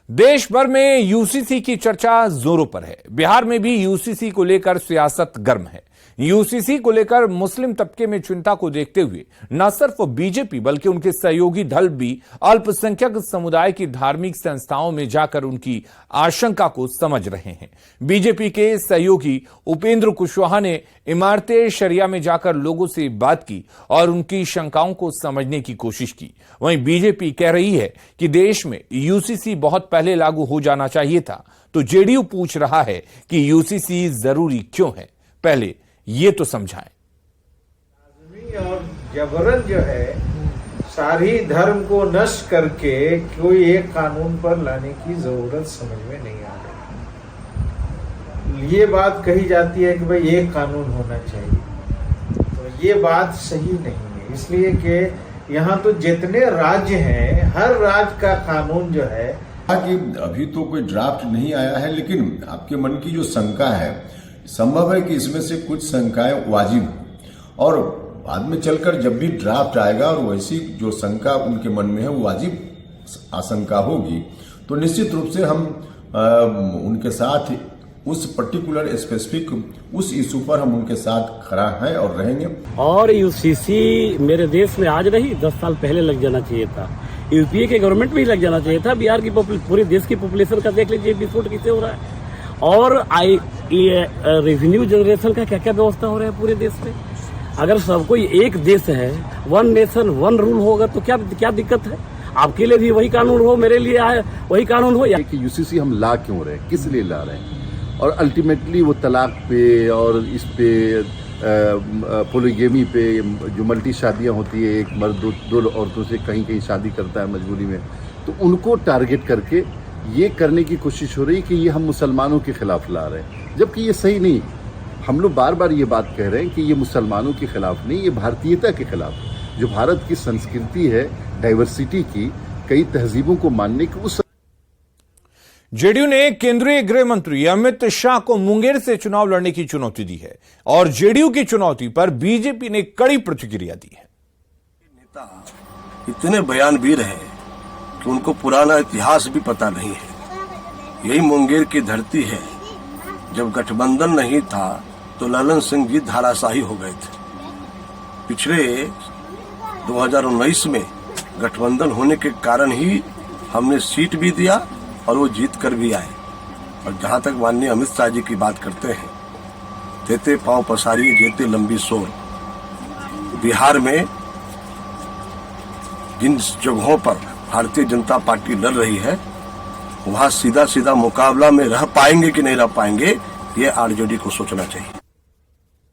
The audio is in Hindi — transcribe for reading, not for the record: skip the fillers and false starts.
देश भर में यूसीसी की चर्चा जोरों पर है। बिहार में भी यूसीसी को लेकर सियासत गर्म है। यूसीसी को लेकर मुस्लिम तबके में चिंता को देखते हुए न सिर्फ बीजेपी बल्कि उनके सहयोगी दल भी अल्पसंख्यक समुदाय की धार्मिक संस्थाओं में जाकर उनकी आशंका को समझ रहे हैं। बीजेपी के सहयोगी उपेंद्र कुशवाहा ने इमारते शरिया में जाकर लोगों से बात की और उनकी शंकाओं को समझने की कोशिश की। वहीं बीजेपी कह रही है कि देश में यूसीसी बहुत पहले लागू हो जाना चाहिए था, तो जेडीयू पूछ रहा है कि यूसीसी जरूरी क्यों है। पहले ये तो समझाएं। और जबरन जो है सारी धर्म को नष्ट करके कोई एक कानून पर लाने की जरूरत समझ में नहीं आ रही। ये बात कही जाती है कि भाई एक कानून होना चाहिए, तो ये बात सही नहीं है, इसलिए कि यहाँ तो जितने राज्य हैं हर राज्य का कानून जो है कि अभी तो कोई ड्राफ्ट नहीं आया है, लेकिन आपके मन की जो शंका है संभव है कि इसमें से कुछ शंकाएं वाजिब हो और बाद में चलकर जब भी ड्राफ्ट आएगा और वैसी जो शंका उनके मन में है वो वाजिब आशंका होगी, तो निश्चित रूप से हम उनके साथ उस पर्टिकुलर स्पेसिफिक उस इशू पर हम उनके साथ खड़ा हैं और रहेंगे। और यूसीसी मेरे देश में आज नहीं 10 साल पहले लग जाना चाहिए था। यूपीए के गवर्नमेंट में ही लग जाना चाहिए था। बिहार की पूरे देश की पॉपुलेशन का देख लीजिए विस्फोट किसे हो रहा है और रेवेन्यू जनरेशन का क्या क्या व्यवस्था हो रहा है पूरे देश में। अगर सब कोई एक देश है, वन नेशन वन रूल होगा तो क्या दिक्कत है। आपके लिए भी वही कानून हो, मेरे लिए वही कानून हो। कि यूसीसी हम ला क्यों रहे हैं, किस लिए ला रहे हैं, और अल्टीमेटली वो तलाक पे और इस पे पोलीगेमी पे जो मल्टी शादियां होती है, एक मर्द दो औरतों से कहीं शादी करता है मजबूरी में, तो उनको टारगेट करके ये करने की कोशिश हो रही है कि ये हम मुसलमानों के खिलाफ ला रहे हैं, जबकि ये सही नहीं। हम लोग बार बार ये बात कह रहे हैं कि ये मुसलमानों के खिलाफ नहीं, ये भारतीयता के खिलाफ है। जो भारत की संस्कृति है डाइवर्सिटी की, कई तहजीबों को मानने की उस जेडीयू ने केंद्रीय गृह मंत्री अमित शाह को मुंगेर से चुनाव लड़ने की चुनौती दी है और जेडीयू की चुनौती पर बीजेपी ने कड़ी प्रतिक्रिया दी है। नेता इतने बयानवीर हैं कि उनको पुराना इतिहास भी पता नहीं है। यही मुंगेर की धरती है, जब गठबंधन नहीं था तो ललन सिंह जी धाराशाही हो गए थे। पिछले 2019 में गठबंधन होने के कारण ही हमने सीट भी दिया और वो जीत कर भी आए। और जहां तक माननीय अमित शाह जी की बात करते हैं, देते पांव पसारी जेते लंबी सोर। बिहार में जिन जगहों पर भारतीय जनता पार्टी लड़ रही है वहां सीधा सीधा मुकाबला में रह पाएंगे कि नहीं रह पाएंगे, ये आरजेडी को सोचना चाहिए।